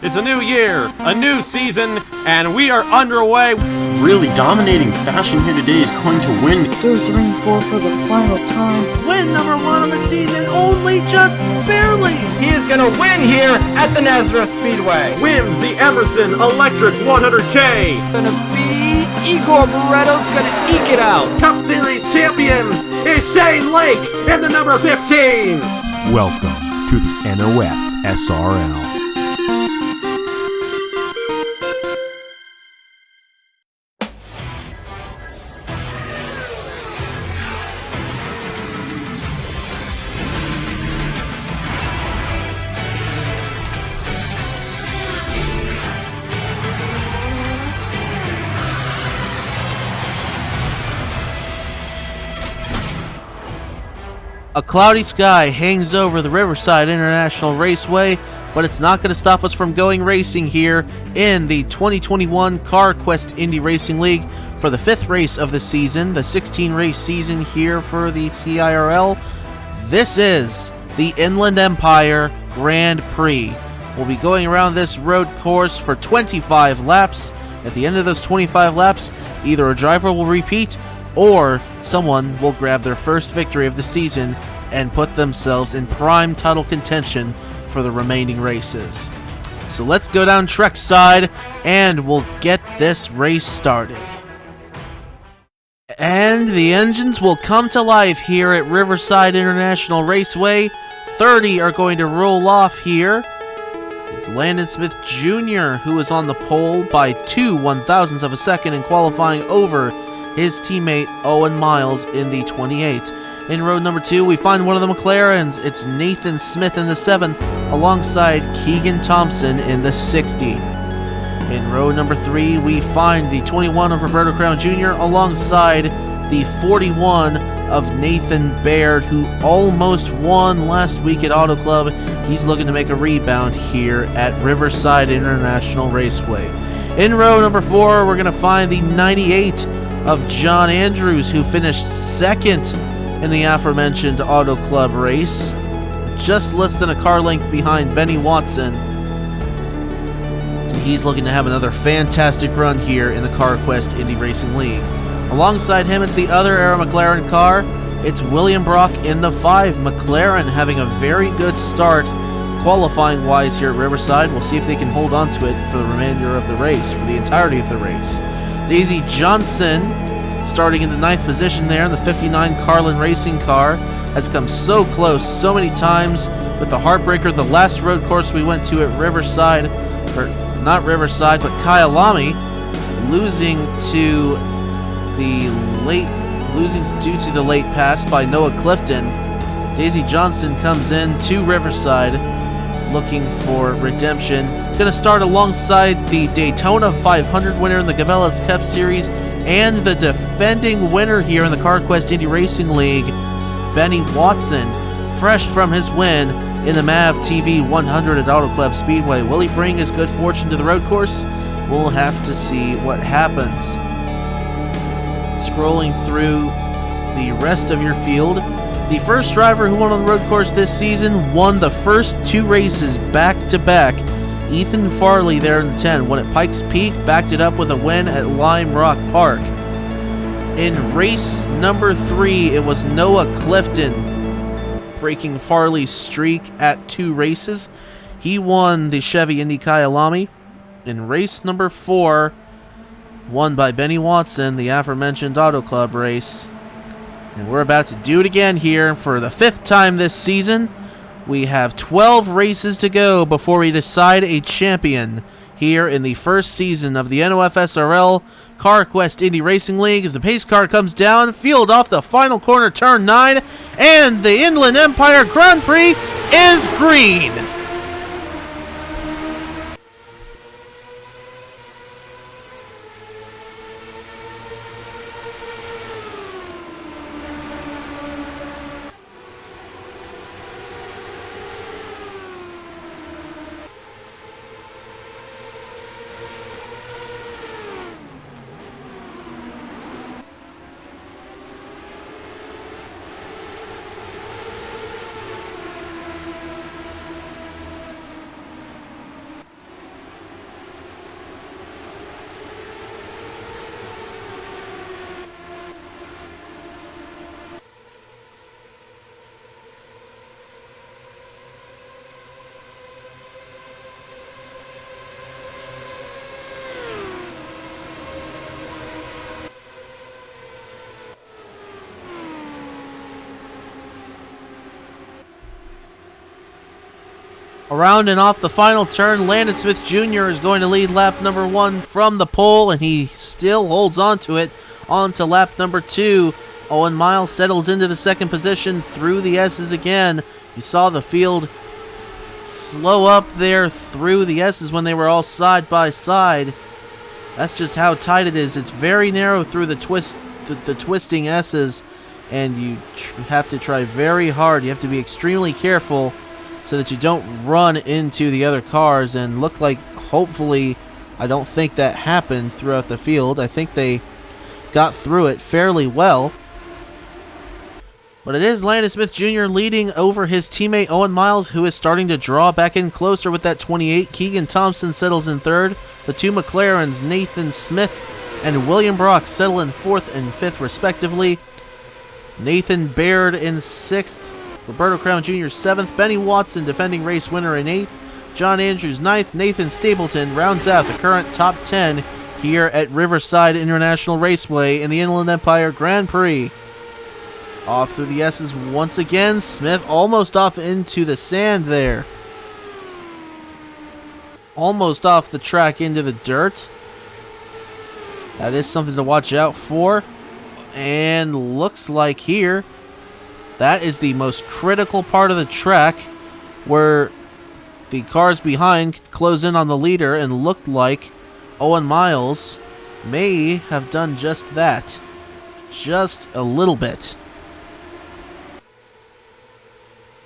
It's a new year, a new season, and we are underway. Really dominating fashion here today is going to win. 2, 3, 4 for the final time. Win number 1 of the season, only just barely. He is going to win here at the Nazareth Speedway. Wins the Emerson Electric 100K. Gonna be Igor Barretto's gonna eke it out. Cup Series champion is Shane Lake in the number 15. Welcome to the NOFSRL. A cloudy sky hangs over the Riverside International Raceway, but it's not going to stop us from going racing here in the 2021 Carquest Indy Racing League for the 5th race of the season, the 16-race season here for the CIRL. This is the Inland Empire Grand Prix. We'll be going around this road course for 25 laps. At the end of those 25 laps, either a driver will repeat or someone will grab their first victory of the season and put themselves in prime title contention for the remaining races. So let's go down trackside and we'll get this race started. And the engines will come to life here at Riverside International Raceway. 30 are going to roll off here. It's Landon Smith Jr. who is on the pole by 2 1/1000ths of a second in qualifying over his teammate Owen Miles in the 28. In row number 2, we find one of the McLarens. It's Nathan Smith in the 7, alongside Keegan Thompson in the 60. In row number 3, we find the 21 of Roberto Crown Jr. alongside the 41 of Nathan Baird, who almost won last week at Auto Club. He's looking to make a rebound here at Riverside International Raceway. In row number 4, we're going to find the 98 of John Andrews, who finished 2nd in the aforementioned Auto Club race, just less than a car length behind Benny Watson. And he's looking to have another fantastic run here in the Carquest Indy Racing League. Alongside him, it's the other Era McLaren car. It's William Brock in the 5. McLaren having a very good start qualifying-wise here at Riverside. We'll see if they can hold on to it for the remainder of the race, for the entirety of the race. Daisy Johnson, starting in the 9th position there in the 59 Carlin Racing car, has come so close so many times with the heartbreaker, the last road course we went to at Riverside, or not Riverside, but Kyalami, losing due to the late pass by Noah Clifton. Daisy Johnson comes in to Riverside looking for redemption. Going to start alongside the Daytona 500 winner in the Cabela's Cup Series and the defending winner here in the Carquest Indy Racing League, Benny Watson, fresh from his win in the MAV TV 100 at Auto Club Speedway. Will he bring his good fortune to the road course? We'll have to see what happens. Scrolling through the rest of your field, the first driver who won on the road course this season won the first 2 races back-to-back. Ethan Farley there in the 10 won at Pikes Peak, backed it up with a win at Lime Rock Park. In race number 3, it was Noah Clifton breaking Farley's streak at 2 races. He won the Chevy Indy Kyalami. In race number 4, won by Benny Watson, the aforementioned Auto Club race. And we're about to do it again here for the 5th time this season. We have 12 races to go before we decide a champion here in the first season of the NOFSRL Carquest Indy Racing League. As the pace car comes down, field off the final corner, turn 9, and the Inland Empire Grand Prix is green. Around and off the final turn, Landon Smith Jr. is going to lead lap number 1 from the pole, and he still holds on to it onto lap number 2. Owen Miles settles into the second position through the S's again. You saw the field slow up there through the S's when they were all side by side. That's just how tight it is. It's very narrow through the twisting S's, and you have to try very hard. You have to be extremely careful so that you don't run into the other cars, and look like, hopefully, I don't think that happened throughout the field. I think they got through it fairly well. But it is Landon Smith Jr. leading over his teammate Owen Miles, who is starting to draw back in closer with that 28. Keegan Thompson settles in third. The two McLarens, Nathan Smith and William Brock, settle in 4th and 5th respectively. Nathan Baird in 6th. Roberto Crown Jr. 7th. Benny Watson, defending race winner, in 8th. John Andrews 9th. Nathan Stapleton rounds out the current top 10 here at Riverside International Raceway in the Inland Empire Grand Prix. Off through the S's once again. Smith almost off into the sand there. Almost off the track into the dirt. That is something to watch out for. And looks like here, that is the most critical part of the track, where the cars behind close in on the leader, and looked like Owen Miles may have done just that. Just a little bit.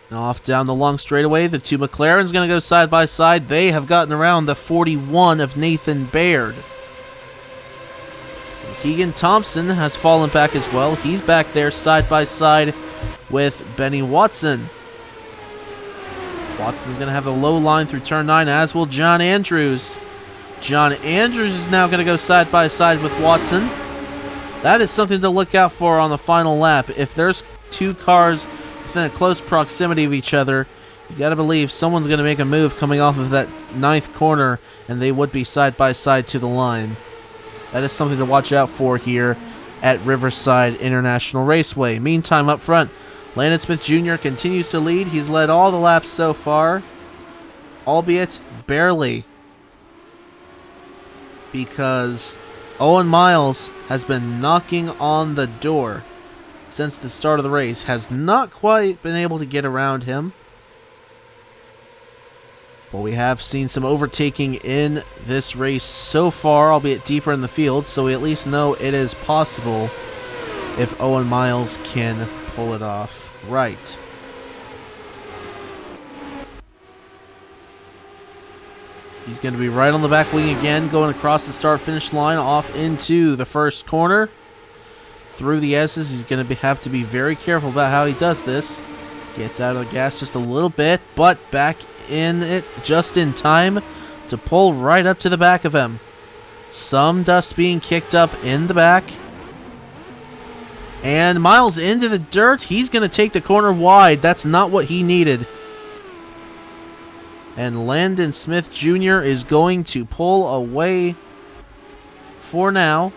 Now off down the long straightaway, the two McLarens going to go side by side. They have gotten around the 41 of Nathan Baird. Keegan Thompson has fallen back as well. He's back there side by side with Benny Watson. Watson's going to have the low line through turn 9, as will John Andrews. John Andrews is now going to go side by side with Watson. That is something to look out for on the final lap. If there's two cars within a close proximity of each other, you got to believe someone's going to make a move coming off of that 9th corner, and they would be side by side to the line. That is something to watch out for here at Riverside International Raceway. Meantime, up front, Landon Smith Jr. continues to lead. He's led all the laps so far, albeit barely, because Owen Miles has been knocking on the door since the start of the race. Has not quite been able to get around him. But we have seen some overtaking in this race so far, albeit deeper in the field, so we at least know it is possible if Owen Miles can pull it off right. He's going to be right on the back wing again, going across the start-finish line, off into the first corner. Through the S's, he's going to have to be very careful about how he does this. Gets out of the gas just a little bit, but back in it just in time to pull right up to the back of him. Some dust being kicked up in the back. And Miles into the dirt. He's going to take the corner wide. That's not what he needed. And Landon Smith Jr. is going to pull away for now.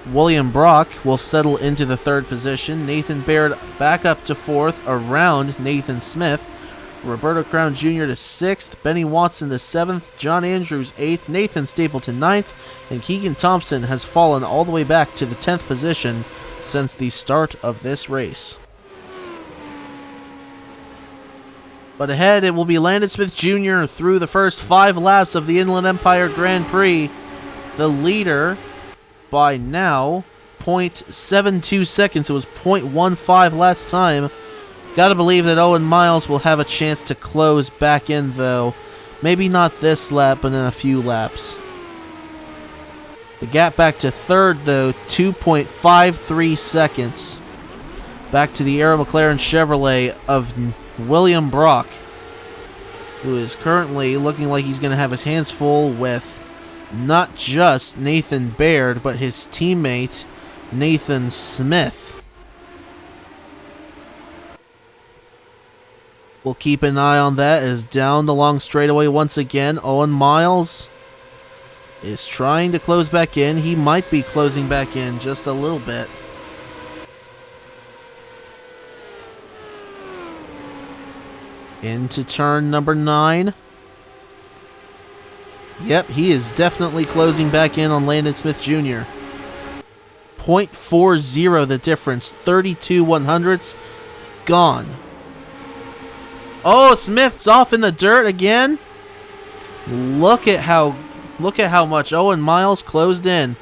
William Brock will settle into the 3rd position. Nathan Baird back up to 4th around Nathan Smith. Roberto Crown Jr. to 6th. Benny Watson to 7th. John Andrews 8th. Nathan Stapleton 9th. And Keegan Thompson has fallen all the way back to the 10th position since the start of this race. But ahead, it will be Landon Smith Jr. through the first 5 laps of the Inland Empire Grand Prix. The leader by now 0.72 seconds. It was 0.15 last time. Gotta believe that Owen Miles will have a chance to close back in, though. Maybe not this lap, but in a few laps. The gap back to 3rd, though, 2.53 seconds. Back to the Arrow McLaren Chevrolet of William Brock, who is currently looking like he's going to have his hands full with not just Nathan Baird, but his teammate, Nathan Smith. We'll keep an eye on that as down the long straightaway once again, Owen Miles is trying to close back in. He might be closing back in just a little bit. Into turn number 9. Yep, he is definitely closing back in on Landon Smith Jr. 0.40 the difference. 32 100ths gone. Oh, Smith's off in the dirt again. Look at how much Owen Miles closed in.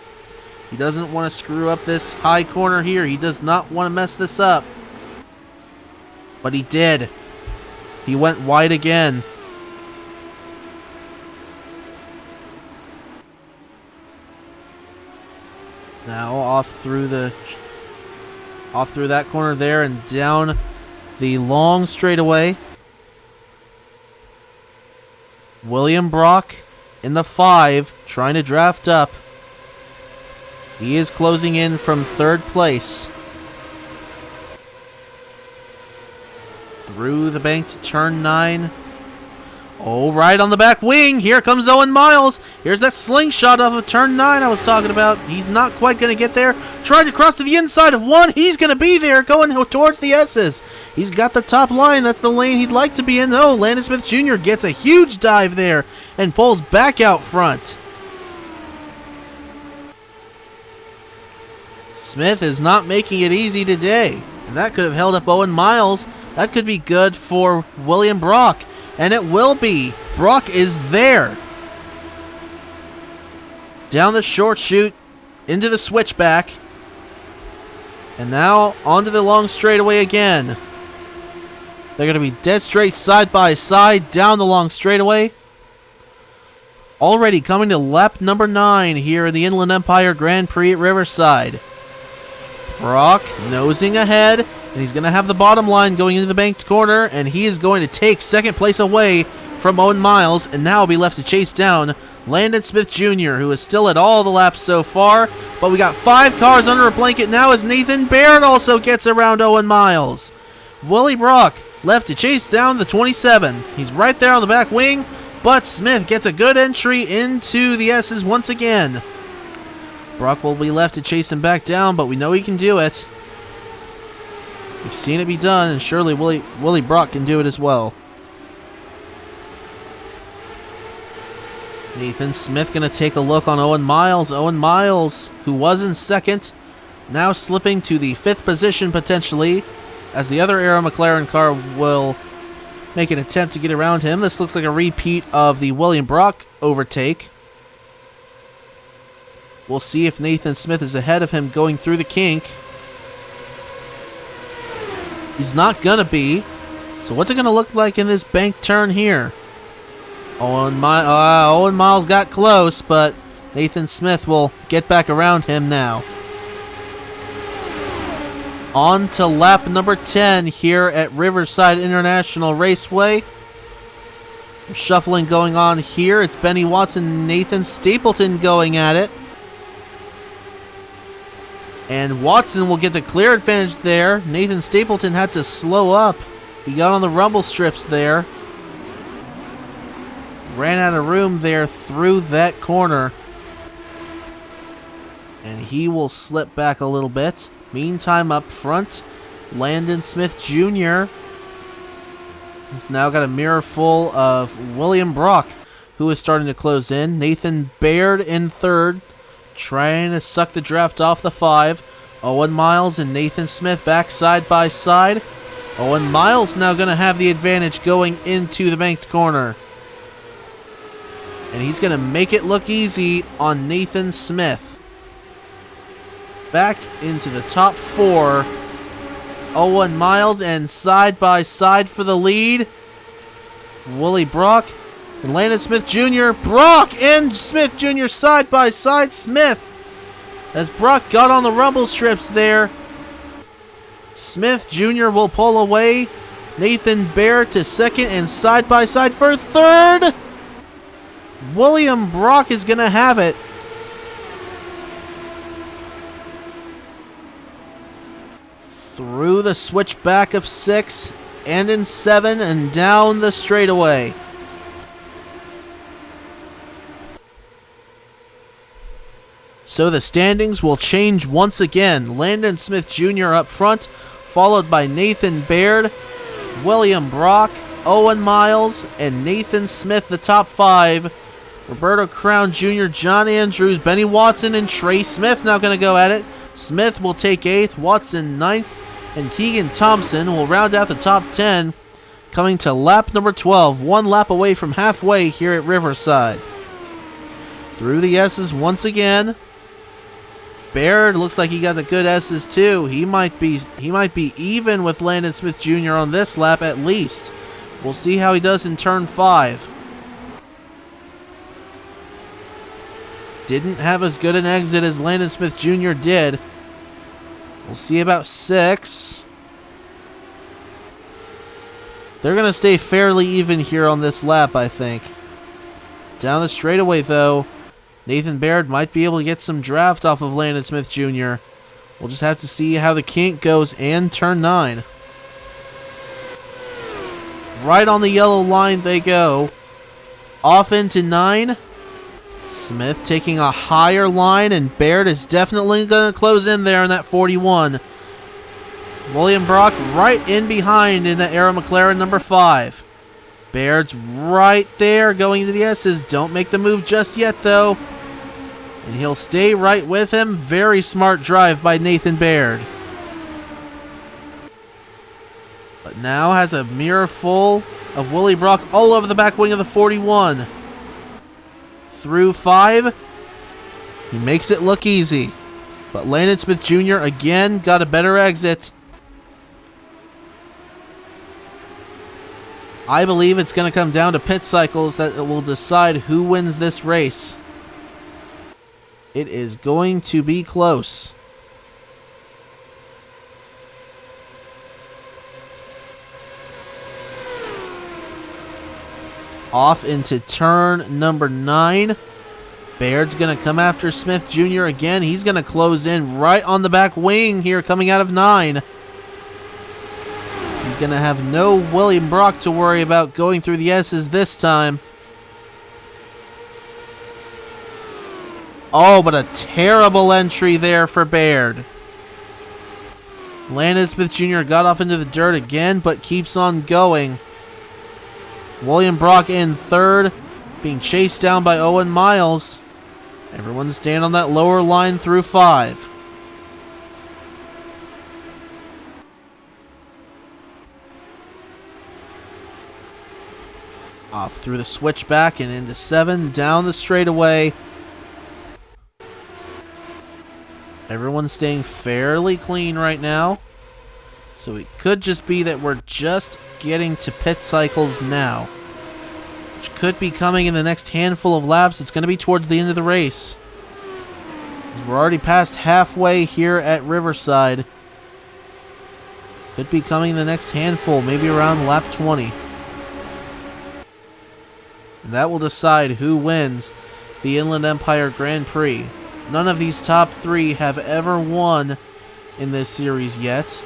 He doesn't want to screw up this high corner here. He does not want to mess this up. But he did. He went wide again. Now off through that corner there and down the long straightaway. William Brock in the 5, trying to draft up. He is closing in from 3rd place. Through the bank to turn 9. Oh, right on the back wing. Here comes Owen Miles. Here's that slingshot off of turn 9 I was talking about. He's not quite going to get there. Tried to cross to the inside of 1. He's going to be there going towards the S's. He's got the top line. That's the lane he'd like to be in. Oh, Landon Smith Jr. gets a huge dive there and pulls back out front. Smith is not making it easy today. And that could have held up Owen Miles. That could be good for William Brock. And it will be. Brock is there. Down the short chute, into the switchback. And now onto the long straightaway again. They're going to be dead straight side by side down the long straightaway. Already coming to lap number 9 here in the Inland Empire Grand Prix at Riverside. Brock nosing ahead, and he's going to have the bottom line going into the banked corner, and he is going to take 2nd place away from Owen Miles, and now will be left to chase down Landon Smith Jr., who is still at all the laps so far, but we got 5 cars under a blanket now as Nathan Baird also gets around Owen Miles. Willie Brock left to chase down the 27. He's right there on the back wing, but Smith gets a good entry into the S's once again. Brock will be left to chase him back down, but we know he can do it. We've seen it be done, and surely Willie Brock can do it as well. Nathan Smith going to take a look on Owen Miles. Owen Miles, who was in 2nd, now slipping to the 5th position potentially, as the other Arrow McLaren car will make an attempt to get around him. This looks like a repeat of the William Brock overtake. We'll see if Nathan Smith is ahead of him going through the kink. He's not going to be. So what's it going to look like in this bank turn here? Owen Miles got close, but Nathan Smith will get back around him now. On to lap number 10 here at Riverside International Raceway. Shuffling going on here. It's Benny Watson and Nathan Stapleton going at it. And Watson will get the clear advantage there. Nathan Stapleton had to slow up. He got on the rumble strips there. Ran out of room there through that corner. And he will slip back a little bit. Meantime, up front, Landon Smith Jr. He's now got a mirror full of William Brock, who is starting to close in. Nathan Baird in 3rd. Trying to suck the draft off the 5. Owen Miles and Nathan Smith back side by side. Owen Miles now going to have the advantage going into the banked corner. And he's going to make it look easy on Nathan Smith. Back into the top 4. Owen Miles and side by side for the lead. Willie Brock and Landon Smith Jr. Brock and Smith Jr. side by side. Smith, as Brock got on the rumble strips there. Smith Jr. will pull away. Nathan Baird to 2nd and side by side for 3rd. William Brock is going to have it. Through the switchback of 6 and in 7 and down the straightaway. So the standings will change once again. Landon Smith Jr. up front, followed by Nathan Baird, William Brock, Owen Miles and Nathan Smith, the top 5. Roberto Crown Jr., John Andrews, Benny Watson, and Trey Smith now going to go at it. Smith will take 8th, Watson 9th, and Keegan Thompson will round out the top 10, coming to lap number 12, 1 lap away from halfway here at Riverside. Through the S's once again. Baird looks like he got the good S's too. He might be even with Landon Smith Jr. on this lap at least. We'll see how he does in turn 5. Didn't have as good an exit as Landon Smith Jr. did. We'll see about 6. They're going to stay fairly even here on this lap, I think. Down the straightaway, though, Nathan Baird might be able to get some draft off of Landon Smith Jr. We'll just have to see how the kink goes and turn 9. Right on the yellow line they go. Off into 9. Smith taking a higher line, and Baird is definitely going to close in there in that 41. William Brock right in behind in the Arrow McLaren number 5. Baird's right there going to the S's. Don't make the move just yet, though. And he'll stay right with him. Very smart drive by Nathan Baird. But now has a mirror full of Willie Brock all over the back wing of the 41. Through 5. He makes it look easy. But Landon Smith Jr. again got a better exit. I believe it's going to come down to pit cycles that will decide who wins this race. It is going to be close. Off into turn number 9. Baird's going to come after Smith Jr. again. He's going to close in right on the back wing here coming out of 9. He's going to have no William Brock to worry about going through the S's this time. Oh, but a terrible entry there for Baird. Landon Smith Jr. got off into the dirt again, but keeps on going. William Brock in 3rd, being chased down by Owen Miles. Everyone's staying on that lower line through 5. Off through the switchback and into 7, down the straightaway. Everyone's staying fairly clean right now. So it could just be that we're just getting to pit cycles now, which could be coming in the next handful of laps. It's going to be towards the end of the race. We're already past halfway here at Riverside. Could be coming in the next handful, maybe around lap 20. And that will decide who wins the Inland Empire Grand Prix. None of these top 3 have ever won in this series yet.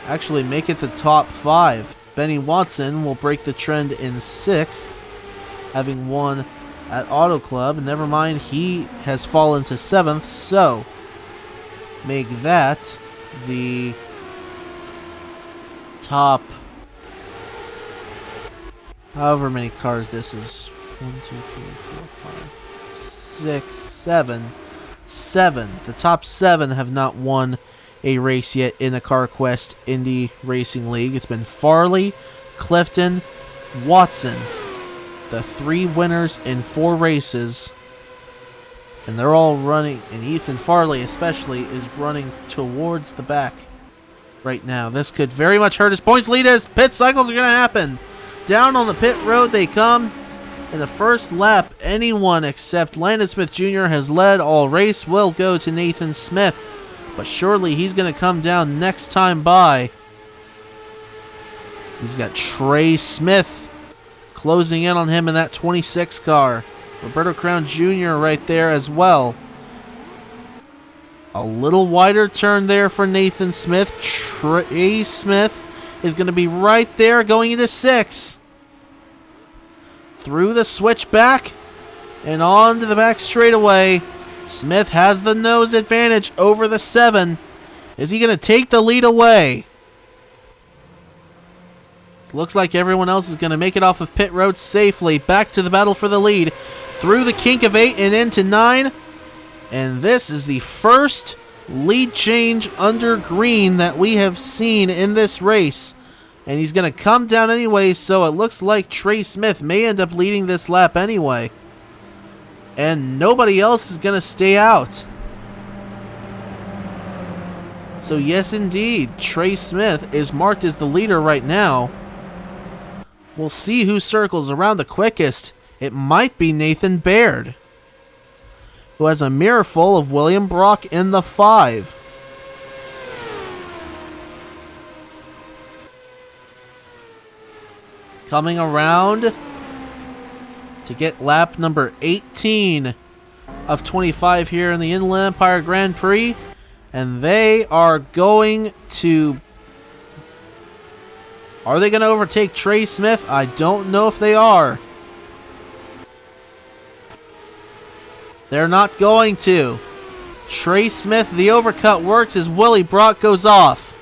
Actually make it the top 5. Benny Watson will break the trend in 6th, having won at Auto Club. Never mind, he has fallen to 7th, so make that the top, however many cars this is. 1, 2, 3, 4, 5, 6, 7. 7. The top 7 have not won a race yet in the Carquest Indy Racing League. It's been Farley, Clifton, Watson. The 3 winners in 4 races. And they're all running, and Ethan Farley especially is running towards the back right now. This could very much hurt his points lead as pit cycles are going to happen. Down on the pit road they come. In the first lap, anyone except Landon Smith Jr. has led all race. Will go to Nathan Smith, but surely he's going to come down next time by. He's got Trey Smith closing in on him in that 26 car. Roberto Crown Jr. right there as well. A little wider turn there for Nathan Smith. Trey Smith is going to be right there going into 6. Through the switchback and on to the back straightaway. Smith has the nose advantage over the 7. Is he going to take the lead away? Looks like everyone else is going to make it off of pit road safely. Back to the battle for the lead. Through the kink of 8 and into 9. And this is the first lead change under green that we have seen in this race. And he's going to come down anyway, so it looks like Trey Smith may end up leading this lap anyway. And nobody else is going to stay out. So yes, indeed, Trey Smith is marked as the leader right now. We'll see who circles around the quickest. It might be Nathan Baird, who has a mirror full of William Brock in the 5. Coming around to get lap number 18 of 25 here in the Inland Empire Grand Prix. And they are going to... Are they going to overtake Trey Smith? I don't know if they are. They're not going to. Trey Smith, the overcut works as Willie Brock goes off.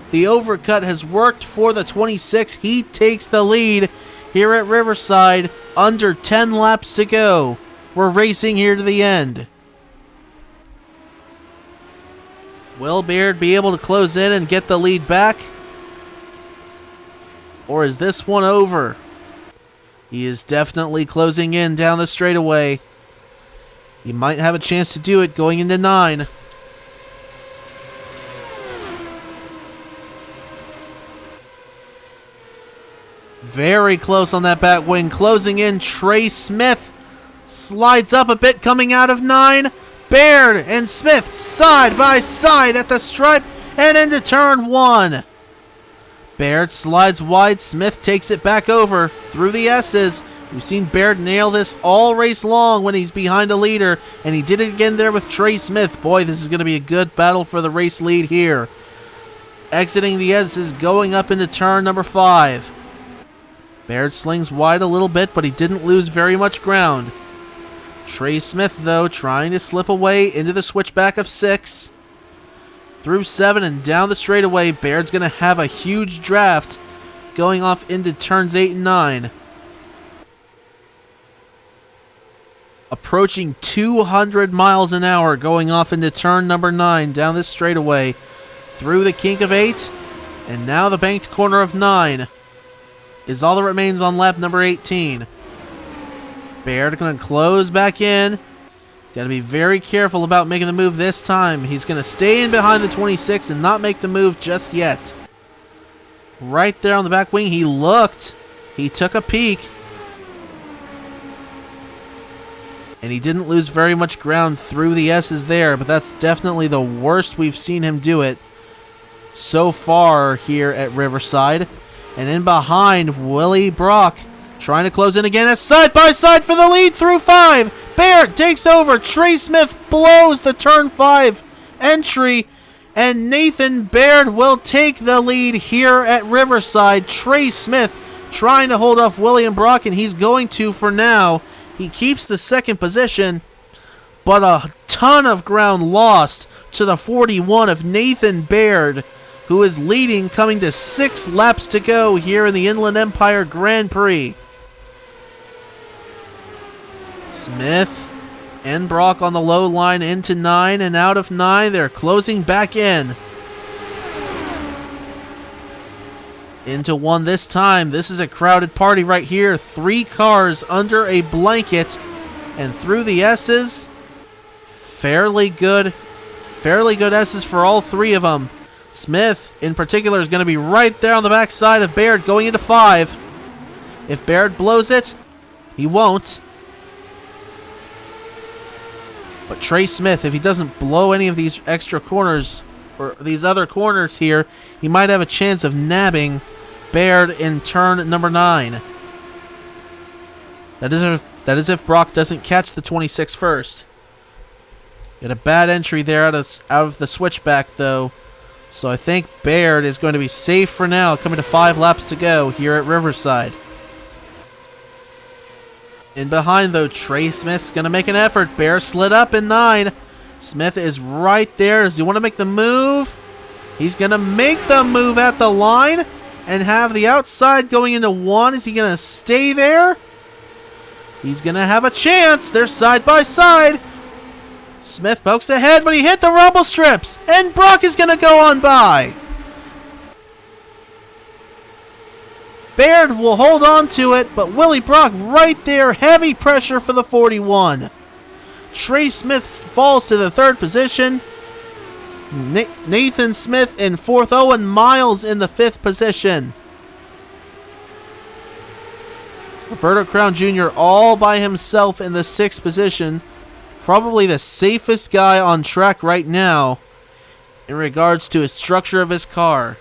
The overcut has worked for the 26. He takes the lead here at Riverside. Under 10 laps to go. We're racing here to the end. Will Baird be able to close in and get the lead back? Or is this one over? He is definitely closing in down the straightaway. He might have a chance to do it going into 9. Very close on that back wing. Closing in, Trey Smith slides up a bit coming out of 9. Baird and Smith side by side at the stripe and into turn 1. Baird slides wide. Smith takes it back over through the S's. We've seen Baird nail this all race long when he's behind a leader, and he did it again there with Trey Smith. Boy, this is going to be a good battle for the race lead here. Exiting the S's, going up into turn number 5. Baird slings wide a little bit, but he didn't lose very much ground. Trey Smith, though, trying to slip away into the switchback of 6. Through 7 and down the straightaway. Baird's going to have a huge draft going off into turns 8 and 9. Approaching 200 miles an hour going off into turn number 9 down this straightaway. Through the kink of 8. And now the banked corner of 9 is all that remains on lap number 18. Baird going to close back in. Got to be very careful about making the move this time. He's going to stay in behind the 26 and not make the move just yet. Right there on the back wing, he looked. He took a peek. And he didn't lose very much ground through the S's there, but that's definitely the worst we've seen him do it so far here at Riverside. And in behind, Willie Brock trying to close in again as side by side for the lead through 5. Baird takes over. Trey Smith blows the turn 5 entry. And Nathan Baird will take the lead here at Riverside. Trey Smith trying to hold off William Brock, and he's going to for now. He keeps the second position, but a ton of ground lost to the 41 of Nathan Baird, who is leading, coming to 6 laps to go here in the Inland Empire Grand Prix. Smith and Brock on the low line into 9 and out of 9. They're closing back in. Into 1 this time. This is a crowded party right here. 3 cars under a blanket. And through the S's. Fairly good S's for all 3 of them. Smith, in particular, is going to be right there on the backside of Baird going into 5. If Baird blows it, he won't. But Trey Smith, if he doesn't blow any of these extra corners, or these other corners here, he might have a chance of nabbing Baird in turn number 9. That is if Brock doesn't catch the 26 first. Get a bad entry there out of the switchback, though. So I think Baird is going to be safe for now, coming to 5 laps to go here at Riverside. In behind, though, Trey Smith's going to make an effort. Baird slid up in 9. Smith is right there. Does he want to make the move? He's going to make the move at the line and have the outside going into 1. Is he going to stay there? He's going to have a chance. They're side by side. Smith pokes ahead, but he hit the rumble strips, and Brock is going to go on by. Baird will hold on to it, but Willie Brock right there, heavy pressure for the 41. Trey Smith falls to the 3rd position. Nathan Smith in 4th, Owen Miles in the 5th position. Roberto Crown Jr. all by himself in the 6th position. Probably the safest guy on track right now in regards to the structure of his car.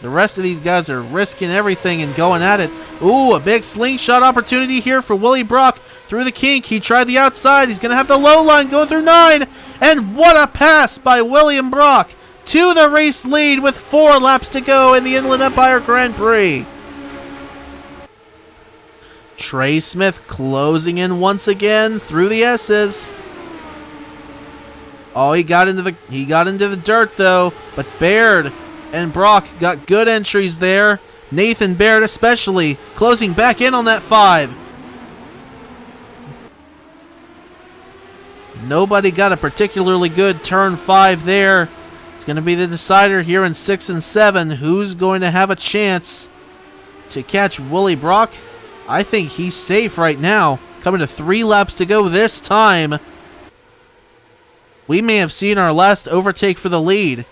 The rest of these guys are risking everything and going at it. Ooh, a big slingshot opportunity here for Willie Brock through the kink. He tried the outside. He's going to have the low line going through 9. And what a pass by William Brock to the race lead with 4 laps to go in the Inland Empire Grand Prix. Trey Smith closing in once again through the S's. Oh, he got into the dirt though, but Baird and Brock got good entries there. Nathan Baird especially closing back in on that 5. Nobody got a particularly good turn 5 there. It's going to be the decider here in 6 and 7. Who's going to have a chance to catch Willie Brock? I think he's safe right now. Coming to 3 laps to go this time. We may have seen our last overtake for the lead.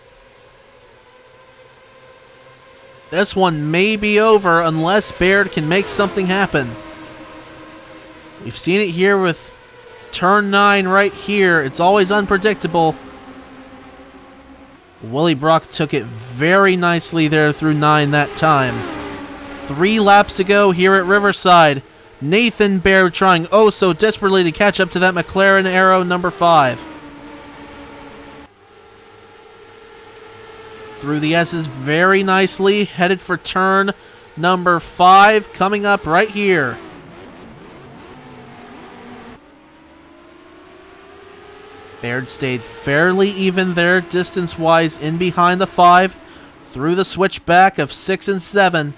This one may be over unless Baird can make something happen. We've seen it here with turn 9 right here. It's always unpredictable. Willie Brock took it very nicely there through 9 that time. 3 laps to go here at Riverside. Nathan Baird trying oh so desperately to catch up to that McLaren Arrow number 5. Through the S's very nicely, headed for turn number 5, coming up right here. Baird stayed fairly even there, distance-wise, in behind the 5, through the switchback of 6 and 7.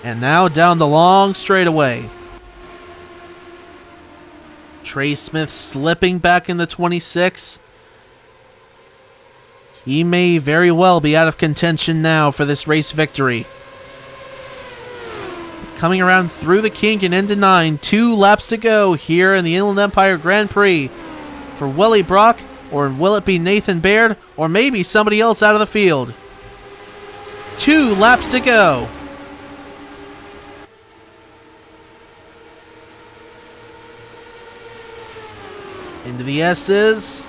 And now down the long straightaway. Trey Smith slipping back in the 26. He may very well be out of contention now for this race victory. Coming around through the kink and into 9. 2 laps to go here in the Inland Empire Grand Prix. For Willie Brock, or will it be Nathan Baird, or maybe somebody else out of the field? 2 laps to go. Into the S's.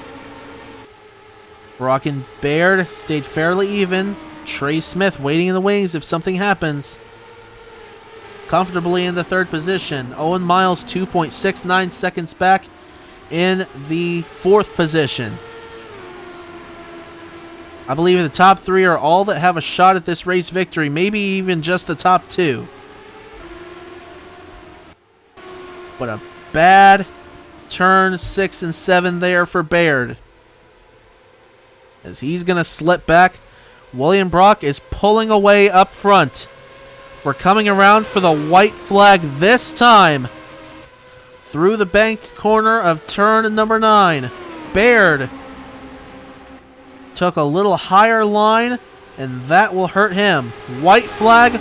Brock and Baird stayed fairly even. Trey Smith waiting in the wings if something happens. Comfortably in the 3rd position. Owen Miles 2.69 seconds back in the 4th position. I believe the top 3 are all that have a shot at this race victory. Maybe even just the top 2. But a bad turn 6 and 7 there for Baird. As he's going to slip back. William Brock is pulling away up front. We're coming around for the white flag this time. Through the banked corner of turn number 9. Baird took a little higher line, and that will hurt him. White flag,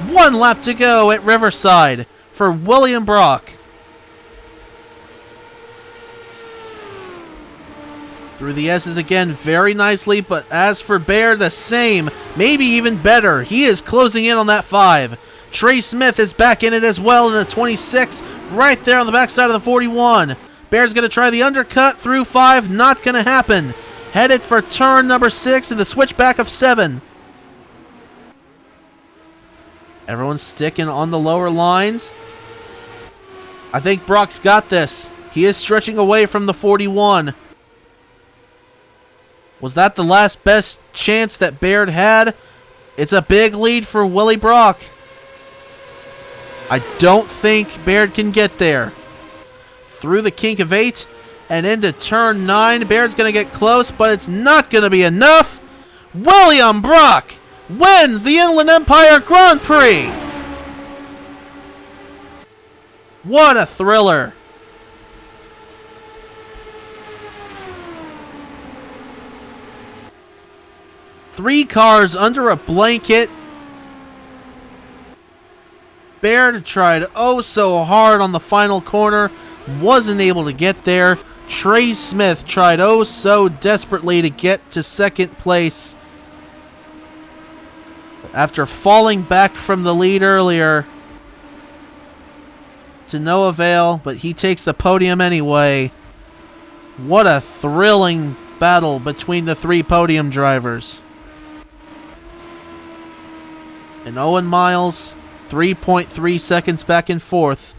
1 lap to go at Riverside for William Brock. Through the S's again very nicely, but as for Baird, the same, maybe even better. He is closing in on that 5. Trey Smith is back in it as well in the 26, right there on the backside of the 41. Baird's going to try the undercut through 5, not going to happen. Headed for turn number 6 and the switchback of 7. Everyone's sticking on the lower lines. I think Brock's got this. He is stretching away from the 41. Was that the last best chance that Baird had? It's a big lead for Willie Brock. I don't think Baird can get there. Through the kink of 8, and into turn 9. Baird's going to get close, but it's not going to be enough. William Brock wins the Inland Empire Grand Prix. What a thriller. Three cars under a blanket. Baird tried oh so hard on the final corner, wasn't able to get there. Trey Smith tried oh so desperately to get to second place. After falling back from the lead earlier, to no avail, but he takes the podium anyway. What a thrilling battle between the three podium drivers. And Owen Miles, 3.3 seconds back and forth,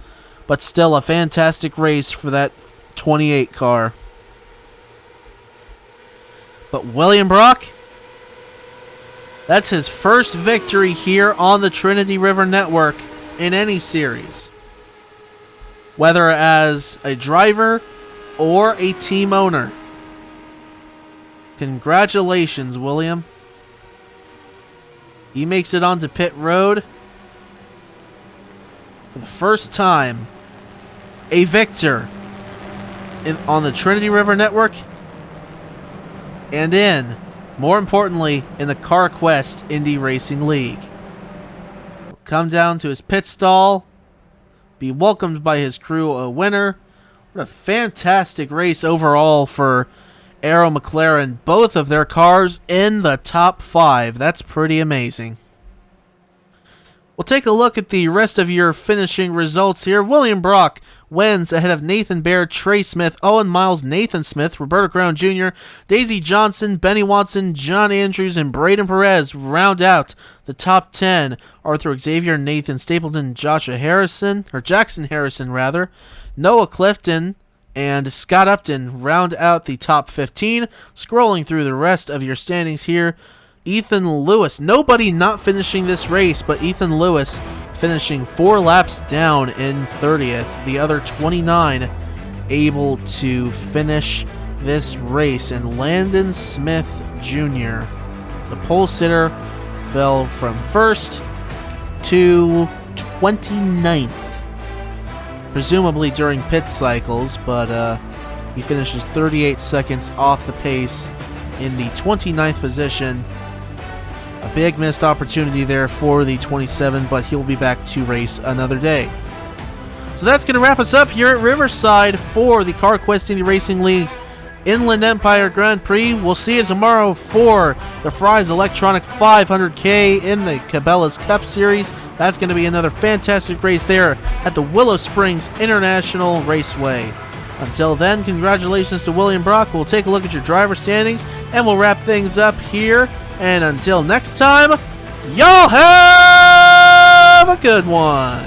but still a fantastic race for that 28 car. But William Brock, that's his first victory here on the Trinity River Network in any series, whether as a driver or a team owner. Congratulations, William. He makes it onto pit road. For the first time, a victor on the Trinity River Network, and more importantly, in the Carquest Indy Racing League. He'll come down to his pit stall, be welcomed by his crew a winner. What a fantastic race overall for Arrow McLaren. Both of their cars in the top 5. That's pretty amazing. We'll take a look at the rest of your finishing results here. William Brock wins ahead of Nathan Baird, Trey Smith, Owen Miles, Nathan Smith, Roberto Crown Jr., Daisy Johnson, Benny Watson, John Andrews, and Braden Perez round out the top 10. Arthur Xavier, Nathan Stapleton, Jackson Harrison, Noah Clifton, and Scott Upton round out the top 15. Scrolling through the rest of your standings here, Ethan Lewis, nobody not finishing this race, but Ethan Lewis finishing 4 laps down in 30th. The other 29 able to finish this race. And Landon Smith Jr., the pole sitter, fell from 1st to 29th, presumably during pit cycles, but he finishes 38 seconds off the pace in the 29th position. A big missed opportunity there for the 27, but he'll be back to race another day. So that's going to wrap us up here at Riverside for the Carquest Indy Racing League's Inland Empire Grand Prix. We'll see you tomorrow for the Fry's Electronic 500K in the Cabela's Cup Series. That's going to be another fantastic race there at the Willow Springs International Raceway. Until then, congratulations to William Brock. We'll take a look at your driver standings, and we'll wrap things up here. And until next time, y'all have a good one.